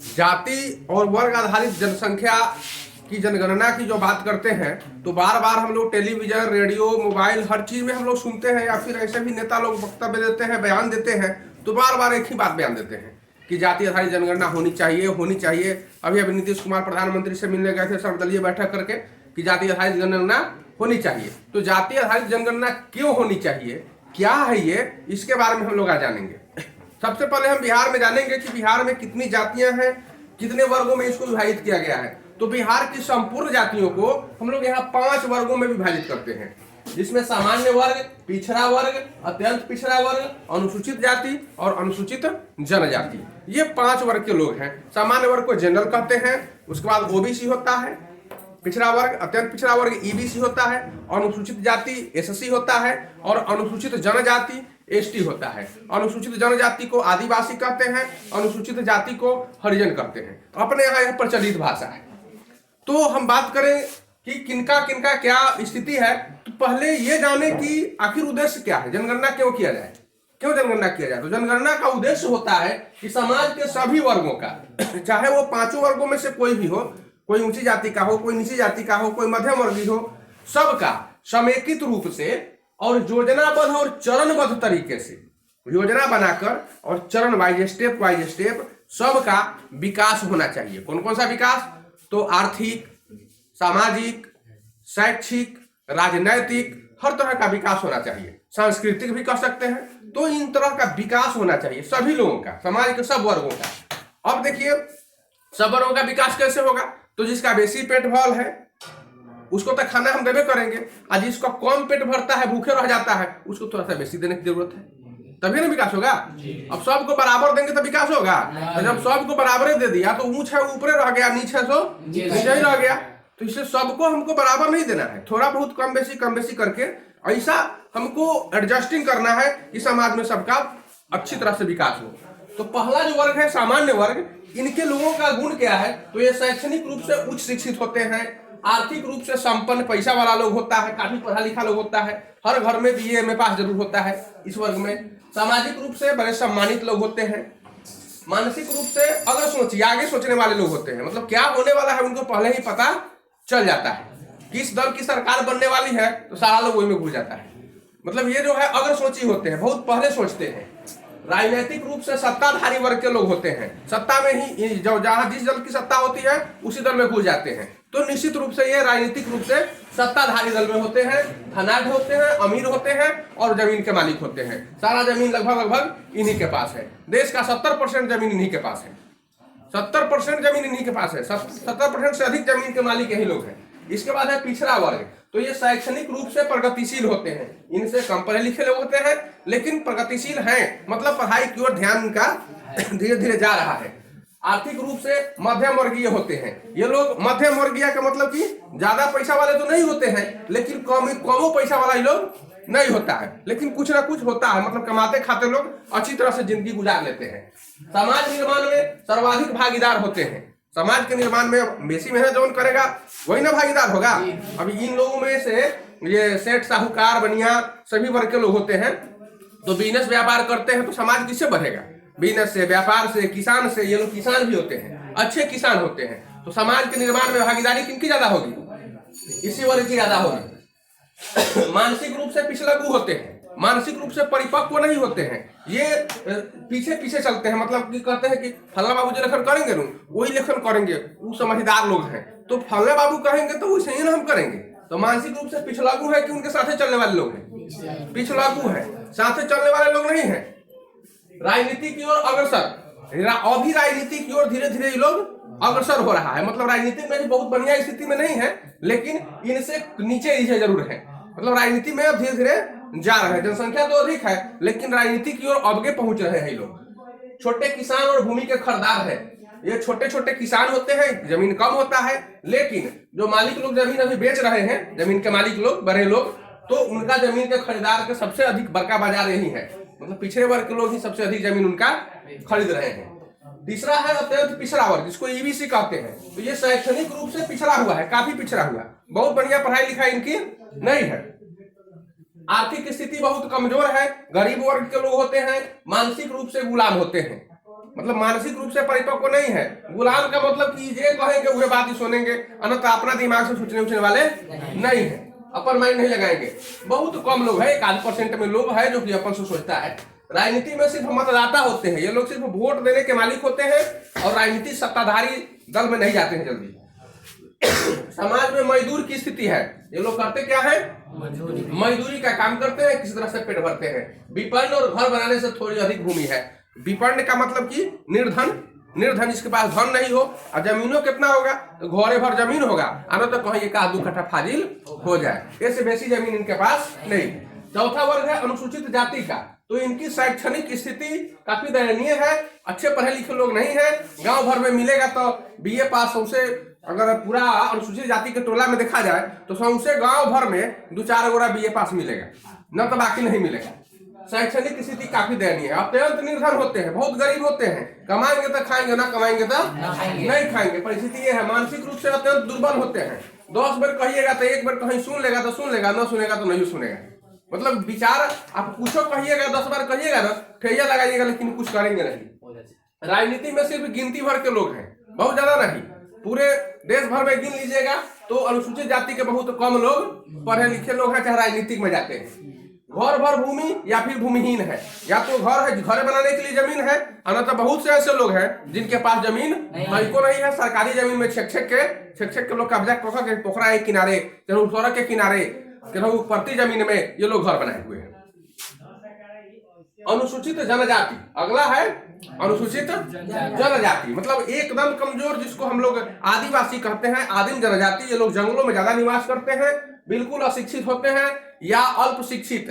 जाति और वर्ग आधारित जनसंख्या की जनगणना की जो बात करते हैं तो बार बार हम लोग टेलीविजन, रेडियो, मोबाइल, हर चीज में हम लोग सुनते हैं, या फिर ऐसे भी नेता लोग वक्तव्य देते हैं, बयान देते हैं, तो बार बार एक ही बात बयान देते हैं कि जाति आधारित जनगणना होनी चाहिए, होनी चाहिए। अभी अभी नीतीश कुमार प्रधानमंत्री से मिलने गए थे सर्वदलीय बैठक करके कि जाति आधारित जनगणना होनी चाहिए। तो जाति आधारित जनगणना क्यों होनी चाहिए, क्या है ये, इसके बारे में हम लोग आज जानेंगे। सबसे पहले हम बिहार में जानेंगे कि बिहार में कितनी जातियां हैं, कितने वर्गों में इसको विभाजित किया गया है। तो बिहार की संपूर्ण जातियों को हम लोग यहाँ 5 वर्गों में विभाजित करते हैं, जिसमें सामान्य वर्ग, पिछड़ा वर्ग, अत्यंत पिछड़ा वर्ग, अनुसूचित जाति और अनुसूचित जनजाति। ये 5 वर्ग के लोग हैं। सामान्य वर्ग को जनरल कहते हैं, उसके बाद ओबीसी होता है, पिछड़ा वर्ग, अत्यंत पिछड़ा वर्ग ईबीसी होता है, अनुसूचित जाति एससी होता है, और अनुसूचित जनजाति एसटी होता है। अनुसूचित जनजाति को आदिवासी कहते हैं, अनुसूचित जाति को हरिजन कहते हैं। अपने यहाँ यह प्रचलित भाषा है। तो हम बात करें कि किनका किनका क्या स्थिति है, तो पहले ये जाने कि आखिर उद्देश्य क्या है, जनगणना क्यों किया जाए, क्यों जनगणना किया जाए। तो जनगणना का उद्देश्य होता है कि समाज के सभी वर्गों का, चाहे वो 5 वर्गों में से कोई भी हो, कोई ऊंची जाति का हो, कोई नीची जाति का हो, कोई मध्यम वर्गीय हो, सबका समेकित रूप से और योजनाबद्ध और चरणबद्ध तरीके से योजना बनाकर और चरण वाइज, स्टेप सबका विकास होना चाहिए। कौन कौन सा विकास, तो आर्थिक, सामाजिक, शैक्षिक, राजनैतिक, हर तरह का विकास होना चाहिए। सांस्कृतिक भी कह सकते हैं। तो इन तरह का विकास होना चाहिए सभी लोगों का, समाज के सब वर्गों का। अब देखिए सब वर्गों का विकास कैसे होगा, तो जिसका बेसी पेट भरल है उसको तो खाना हम देवे करेंगे, और जिसका कम पेट भरता है, भूखे रह जाता है, उसको थोड़ा सा बेसी देने की जरूरत है, तभी ना विकास होगा। अब सबको बराबर देंगे तो विकास होगा। तो जब सबको बराबर दे दिया तो ऊंच है ऊपरे रह गया, नीचे है सो नीचे ही रह गया। तो इसलिए सबको हमको बराबर नहीं देना है, थोड़ा बहुत कम बेसी करके ऐसा हमको एडजस्टिंग करना है कि समाज में सबका अच्छी तरह से विकास हो। तो पहला जो वर्ग है सामान्य वर्ग, इनके लोगों का गुण क्या है, तो ये शैक्षणिक रूप से उच्च शिक्षित होते हैं, आर्थिक रूप से संपन्न पैसा वाला लोग होता है, काफी पढ़ा लिखा लोग होता है, हर घर में बीए एमए पास जरूर होता है इस वर्ग में। सामाजिक रूप से बड़े सम्मानित लोग होते हैं। मानसिक रूप से अगर सोचिए आगे सोचने वाले लोग होते हैं, मतलब क्या होने वाला है उनको पहले ही पता चल जाता है। किस दल की सरकार बनने वाली है तो सारा लोग वही में घुस जाता है। मतलब ये जो है अगर सोची होते हैं, बहुत पहले सोचते हैं। राजनीतिक रूप से सत्ताधारी वर्ग के लोग होते हैं, सत्ता में ही जहां जिस दल की सत्ता होती है उसी दल में घुस जाते हैं। तो निश्चित रूप से ये राजनीतिक रूप से सत्ताधारी दल में होते हैं, धनाढ़ होते हैं, अमीर होते हैं और जमीन के मालिक होते हैं। सारा जमीन लगभग इन्हीं के पास है। देश का 70% जमीन इन्हीं के पास है, 70% जमीन इन्हीं के पास है, 70% से अधिक जमीन के मालिक यही लोग हैं। इसके बाद है पिछड़ा वर्ग, तो ये शैक्षणिक रूप से प्रगतिशील होते हैं, इनसे कम पढ़े लिखे लोग होते हैं लेकिन प्रगतिशील हैं, मतलब पढ़ाई की ओर ध्यान इनका धीरे धीरे जा रहा है। आर्थिक रूप से मध्यम वर्गीय होते हैं ये लोग। मध्यम वर्गीय का मतलब कि ज्यादा पैसा वाले तो नहीं होते हैं, लेकिन कमो पैसा वाला ही लोग नहीं होता है, लेकिन कुछ ना कुछ होता है, मतलब कमाते खाते लोग अच्छी तरह से जिंदगी गुजार लेते हैं। समाज निर्माण में सर्वाधिक भागीदार होते हैं, समाज के निर्माण में बेसी मेहनत जो करेगा वही ना भागीदार होगा। अभी इन लोगों में से ये सेठ, साहूकार, बनिया सभी वर्ग के लोग होते हैं। तो बिजनेस व्यापार करते हैं तो समाज किससे बढ़ेगा, बिजनेस से, व्यापार से, किसान से। ये लोग किसान भी होते हैं, अच्छे किसान होते हैं। तो समाज के निर्माण में भागीदारी किनकी ज्यादा होगी, इसी वर्ग की ज्यादा होगी। मानसिक रूप से पिछड़ू होते हैं, मानसिक रूप से परिपक्व नहीं होते हैं, ये पीछे पीछे चलते हैं, मतलब कि कहते हैं कि फल्ला बाबू जो लेखन करेंगे ना वही लेखन करेंगे, वो समझदार लोग हैं, तो फल्ला बाबू कहेंगे तो वैसे ही ना हम करेंगे। तो मानसिक रूप से पिछड़ू है कि उनके साथ चलने वाले लोग हैं, पिछड़ू है, साथ चलने वाले लोग नहीं है। राजनीति की ओर अग्रसर, अभी राजनीति की ओर धीरे धीरे ये लोग अग्रसर हो रहा है, मतलब राजनीति में भी बहुत बढ़िया स्थिति में नहीं है, लेकिन इनसे नीचे जरूर है, मतलब राजनीति में अब धीरे धीरे जा रहे हैं। जनसंख्या तो अधिक है लेकिन राजनीति की ओर आगे पहुंच रहे हैं लोग। छोटे किसान और भूमि के खरीदार है, ये छोटे छोटे किसान होते हैं, जमीन कम होता है, लेकिन जो मालिक लोग जमीन अभी बेच रहे हैं, जमीन के मालिक लोग, बड़े लोग, तो उनका जमीन के खरीदार का सबसे अधिक बड़का बाजार यही है, मतलब पिछड़े वर्ग के लोग ही सबसे अधिक जमीन उनका खरीद रहे हैं। तीसरा है अत्यंत पिछड़ा वर्ग, जिसको ईबीसी कहते हैं। तो ये शैक्षणिक रूप से पिछड़ा हुआ है, काफी पिछड़ा हुआ, बहुत बढ़िया पढ़ाई लिखाई इनकी नहीं है, आर्थिक स्थिति बहुत कमजोर है, गरीब वर्ग के लोग होते हैं, मानसिक रूप से गुलाम होते हैं। मतलब मानसिक रूप से परिपक्व नहीं है। गुलाम का मतलब कि ये कहेंगे वह बात ही सुनेंगे, अन्यथा अपना दिमाग से सोचने उठने वाले नहीं है, अपर माइंड नहीं लगाएंगे। बहुत कम लोग है, 1% में लोग है जो कि अपन से सोचता है। राजनीति में सिर्फ मतदाता होते हैं, ये लोग सिर्फ वोट देने के मालिक होते हैं और राजनीतिक सत्ताधारी दल में नहीं जाते हैं जल्दी। समाज में मजदूर की स्थिति है, ये लोग करते क्या है, मजदूरी का काम करते हैं, किसी तरह से पेट भरते हैं। विपन्न और घर बनाने से थोड़ी अधिक भूमि है। विपन्न का मतलब कि निर्धन, निर्धन जिसके पास धन नहीं हो, और जमीनों कितना होगा, तो घोड़े भर जमीन होगा, आना तो कहीं एक आध 2 कट्ठा फाजिल हो जाए, इससे बेसी जमीन इनके पास नहीं। चौथा वर्ग है अनुसूचित जाति का, तो इनकी शैक्षणिक स्थिति काफी दयनीय है, अच्छे पढ़े लिखे लोग नहीं है। गांव भर में मिलेगा तो बीए पास सौसे, अगर पूरा अनुसूचित जाति के टोला में देखा जाए तो सौसे गांव भर में 2-4 गोरा बीए पास मिलेगा, न तो बाकी नहीं मिलेगा। शैक्षणिक स्थिति काफी दयनीय है, अत्यंत निर्धन होते हैं, बहुत गरीब होते हैं, कमाएंगे तो खाएंगे, ना कमाएंगे तो नहीं खाएंगे। परिस्थिति ये है, मानसिक रूप से अत्यंत दुर्बल होते हैं। 10 बार कहिएगा तो 1 बार कहीं सुन लेगा तो सुन लेगा, न सुनेगा तो नहीं सुनेगा। मतलब विचार आप पूछो, कहिएगा 10 बार कहिएगा ना, ठैया लगाइएगा, लेकिन कुछ करेंगे नहीं। राजनीति में सिर्फ गिनती भर के लोग हैं, बहुत ज्यादा नहीं। पूरे देश भर में गिन लीजिएगा तो अनुसूचित जाति के बहुत कम लोग पढ़े लिखे लोग हैं, चाहे राजनीतिक में जाते हैं। घर भर भूमि या फिर भूमिहीन है, या तो घर है, घर बनाने के लिए जमीन है, अन्यथा बहुत से ऐसे लोग हैं जिनके पास जमीन को नहीं है। सरकारी जमीन में छेक के लोग कब्जा के पोखरा के किनारे, सड़क के किनारे, प्रति जमीन में ये लोग घर बनाए हुए हैं। अनुसूचित जनजाति अगला है, अनुसूचित जनजाति मतलब एकदम कमजोर, जिसको हम लोग आदिवासी कहते हैं, आदिम जनजाति। ये लोग जंगलों में ज्यादा निवास करते हैं, बिल्कुल अशिक्षित होते हैं या अल्प शिक्षित,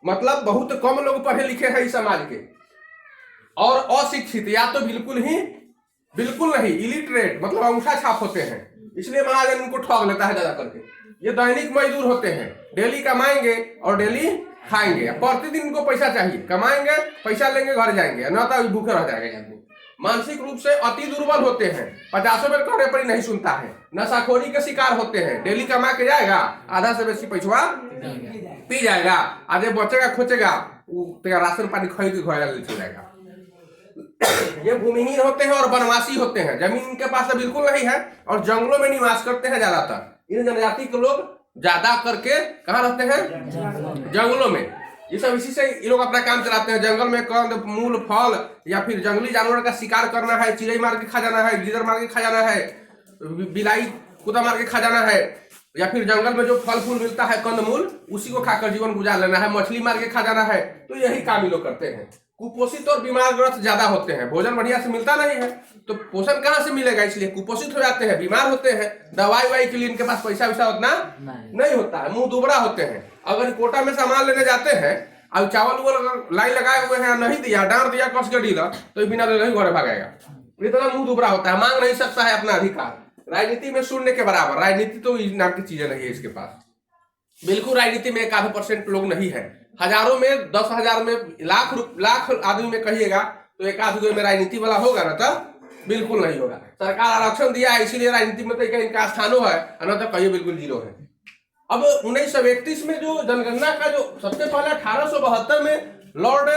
मतलब बहुत कम लोग पढ़े लिखे हैं इस समाज के, और अशिक्षित या तो बिल्कुल नहीं, इलिटरेट मतलब अंगूठा छाप होते हैं, इसलिए महाजन इनको ठग लेता है ज्यादा करके। ये दैनिक मजदूर होते हैं, डेली कमाएंगे और डेली खाएंगे, प्रतिदिन इनको पैसा चाहिए, कमाएंगे पैसा लेंगे घर जाएंगे, न तो भूखे रह जाएंगे आदमी। मानसिक रूप से अति दुर्बल होते हैं, 50 बार कहने पर नहीं सुनता है, नशाखोरी के शिकार होते हैं, डेली कमा के जाएगा, आधा से बेसी पैसा पी जाएगा, आधे बचेगा खोचेगा, राशन पानी खरीद के घर ले जाएगा। ये भूमिहीन होते हैं और वनवासी होते हैं, जमीन इनके पास बिल्कुल नहीं है और जंगलों में निवास करते हैं ज्यादातर। इन जनजाति के लोग ज्यादा करके कहाँ रहते हैं, जंगलों में। ये सब इसी से ये लोग अपना काम चलाते हैं। जंगल में कंद मूल फल या फिर जंगली जानवर का शिकार करना है, चिड़ै मार के खा जाना है, गिदड़ मार के खा जाना है, बिलाई कुत्ता मार के खा जाना है, या फिर जंगल में जो फल फूल मिलता है कंद मूल, उसी को खाकर जीवन गुजार लेना है, मछली मार के खा जाना है। तो यही काम ये लोग करते हैं। कुपोषित और बीमारग्रस्त ज्यादा होते हैं, भोजन बढ़िया से मिलता नहीं है तो पोषण कहाँ से मिलेगा, इसलिए कुपोषित हो जाते हैं, बीमार होते हैं। दवाई के लिए इनके पास पैसा वैसा उतना नहीं होता है, मुंह दुबरा होते हैं। अगर कोटा में सामान लेने जाते हैं, अब चावल लाइन लगाए हुए हैं, नहीं दिया, डांट दिया कस के डीलर, तो बिना नहीं घरे भागेगा, इतना मुंह दुबरा होता है, मांग नहीं सकता है अपना अधिकार। राजनीति में शून्य के बराबर, राजनीति तो इस नाम की चीजें नहीं है इसके पास। बिल्कुल राजनीति में 1-8% लोग नहीं है, हजारों में 10,000 में लाख आदमी में कहिएगा तो 1-2 में राजनीति वाला होगा ना, तो बिल्कुल नहीं होगा। सरकार आरक्षण दिया है इसीलिए राजनीति में तो इनका स्थानो है, न तो कहीं बिल्कुल जीरो है। अब 1931 में जो जनगणना का जो सबसे पहले 1872 में लॉर्ड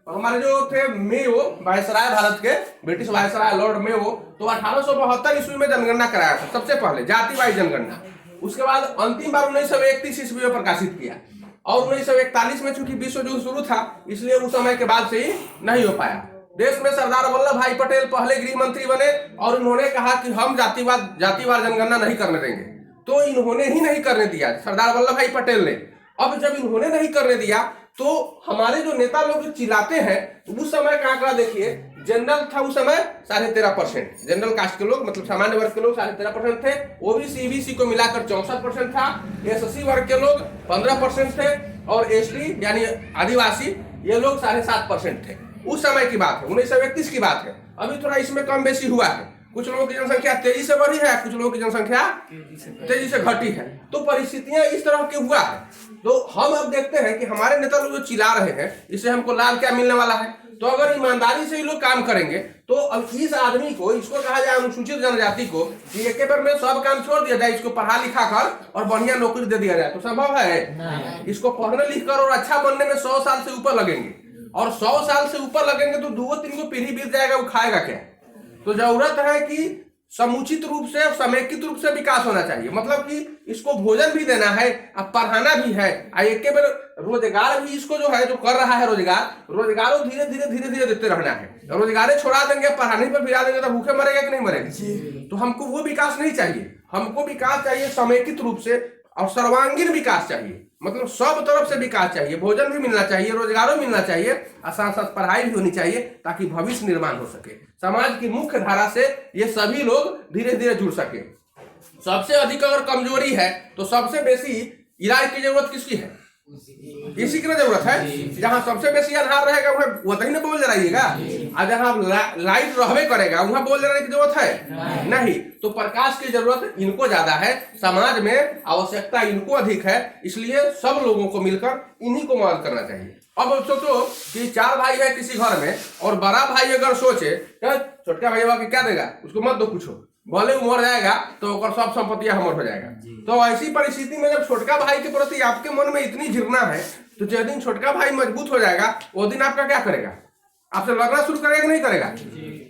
हमारे जो थे मेयो, वायसराय भारत के, ब्रिटिश वायसराय लॉर्ड मेयो, तो 1872 ईस्वी में जनगणना कराया था सबसे पहले, जाति वाइज जनगणना। उसके बाद अंतिम बार 1931 ईस्वी में प्रकाशित किया, और 1941 में चूंकि विश्व युद्ध शुरू था इसलिए उस समय के बाद से ही नहीं हो पाया। देश में सरदार वल्लभ भाई पटेल पहले गृह मंत्री बने और इन्होंने कहा कि हम जातिवार जनगणना नहीं करने देंगे, तो इन्होंने ही नहीं करने दिया, सरदार वल्लभ भाई पटेल ने। अब जब इन्होंने नहीं करने दिया तो हमारे जो नेता लोग जो चिल्लाते हैं, उस समय का आंकड़ा देखिए, जनरल था उस समय 13.5%, जनरल कास्ट के लोग मतलब सामान्य वर्ग के लोग 13.5% थे, ओबीसी ईबीसी को मिलाकर 64% था, एससी वर्ग के लोग 15% थे, और एसटी यानी आदिवासी ये लोग 7.5% थे। उस समय की बात है, 1931 की बात है। अभी थोड़ा इसमें कम बेसी हुआ है, कुछ लोगों की जनसंख्या तेजी से बढ़ी है, कुछ लोगों की जनसंख्या तेजी से घटी है, तो परिस्थितियां इस तरह की हुआ है। तो हम अब देखते हैं कि हमारे नेता लोग जो चिल्ला रहे हैं इससे हमको लाभ क्या मिलने वाला है। तो अगर ईमानदारी से ये लोग काम करेंगे तो अब इस आदमी को, इसको कहा जाए अनुसूचित जनजाति को, कि एक बार में सब काम छोड़ दिया जाए, इसको पढ़ा लिखा कर और बढ़िया नौकरी दे दिया जाए, तो संभव है? इसको पढ़ने लिख कर और अच्छा बनने में 100 साल से ऊपर लगेंगे, और 100 साल से ऊपर लगेंगे तो 2-3 पीढ़ी बीत जाएगा, वो खाएगा क्या? तो जरूरत है कि समुचित रूप से, समेकित रूप से विकास होना चाहिए। मतलब कि इसको भोजन भी देना है, अब पढ़ाना भी है, एक के बार रोजगार भी इसको जो है, जो कर रहा है रोजगार धीरे धीरे देते रहना है। रोजगार छोड़ा देंगे, पढ़ाने पर भिड़ा देंगे तो भूखे मरेगा कि नहीं मरेगा? तो हमको वो विकास नहीं चाहिए। हमको विकास चाहिए समेकित रूप से और सर्वांगीण विकास चाहिए। मतलब सब तरफ से विकास चाहिए, भोजन भी मिलना चाहिए, रोजगार भी मिलना चाहिए और साथ साथ पढ़ाई भी होनी चाहिए, ताकि भविष्य निर्माण हो सके। समाज की मुख्य धारा से ये सभी लोग धीरे धीरे जुड़ सके। सबसे अधिक अगर कमजोरी है तो सबसे बेसी इलाज की जरूरत किसकी है? इसी की जरूरत है। जहां सबसे बेसी आधार रहेगा वह वही ना बोल जलाइएगा, और जहां लाइट रहबे करेगा वहां बोल जलाने की जरूरत है नहीं। तो प्रकाश की जरूरत इनको ज्यादा है, समाज में आवश्यकता इनको अधिक है, इसलिए सब लोगों को मिलकर इन्हीं को मदद करना चाहिए। अब सोचो कि 4 भाई है किसी घर में, और बड़ा भाई अगर सोचे छोटका भाई के क्या देगा, उसको मत दो कुछ, भले वो मर जाएगा तो सब संपत्तियां हमर हो जाएगा। तो ऐसी परिस्थिति में जब छोटका भाई के प्रति आपके मन में इतनी घृणा है, तो जिस दिन छोटका भाई मजबूत हो जाएगा वो दिन आपका क्या करेगा? आपसे लड़ना शुरू करेगा कि नहीं करेगा?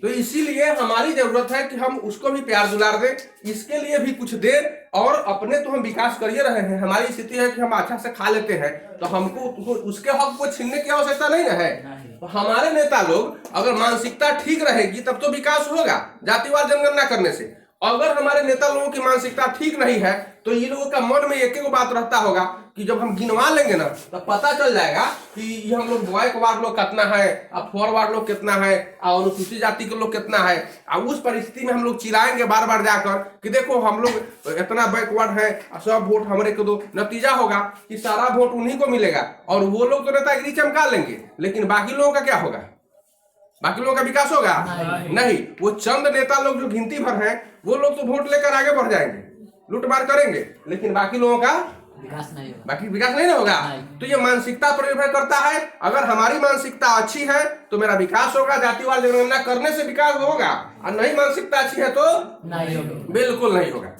तो इसीलिए हमारी जरूरत है कि हम उसको भी प्यार दुलार दें, इसके लिए भी कुछ दें। और अपने तो हम विकास कर ही रहे हैं, हमारी स्थिति है कि हम अच्छा से खा लेते हैं, तो हमको उसके हक को छीनने की आवश्यकता नहीं है। तो हमारे नेता लोग अगर मानसिकता ठीक रहेगी तब तो विकास होगा, जातिवाद जनगणना करने से। अगर हमारे नेता लोगों की मानसिकता ठीक नहीं है तो ये लोगों का मन में एक ही बात रहता होगा कि जब हम गिनवा लेंगे ना तो पता चल जाएगा कि ये हम लोग बैकवर्ड लोग कितना है, अब फॉरवर्ड लोग कितना है, और अनुसूचित जाति के लोग कितना है। और उस परिस्थिति में हम लोग चिल्लाएंगे बार बार जाकर कि देखो हम लोग इतना बैकवर्ड है, सब वोट हमारे को दो। नतीजा होगा कि सारा वोट उन्हीं को मिलेगा और वो लोग तो नेतागिरी चमका लेंगे, लेकिन बाकी लोगों का क्या होगा? बाकी लोगों का विकास होगा नहीं। वो चंद नेता लोग जो गिनती भर हैं वो लोग तो वोट लेकर आगे बढ़ जाएंगे, लूटमार करेंगे, लेकिन बाकी लोगों का विकास नहीं होगा। बाकी विकास नहीं होगा। तो ये मानसिकता पर निर्भर करता है। अगर हमारी मानसिकता अच्छी है तो मेरा विकास होगा, जातिवाद जनगणना करने से विकास होगा, और नहीं मानसिकता अच्छी है तो नहीं होगा, बिल्कुल नहीं होगा।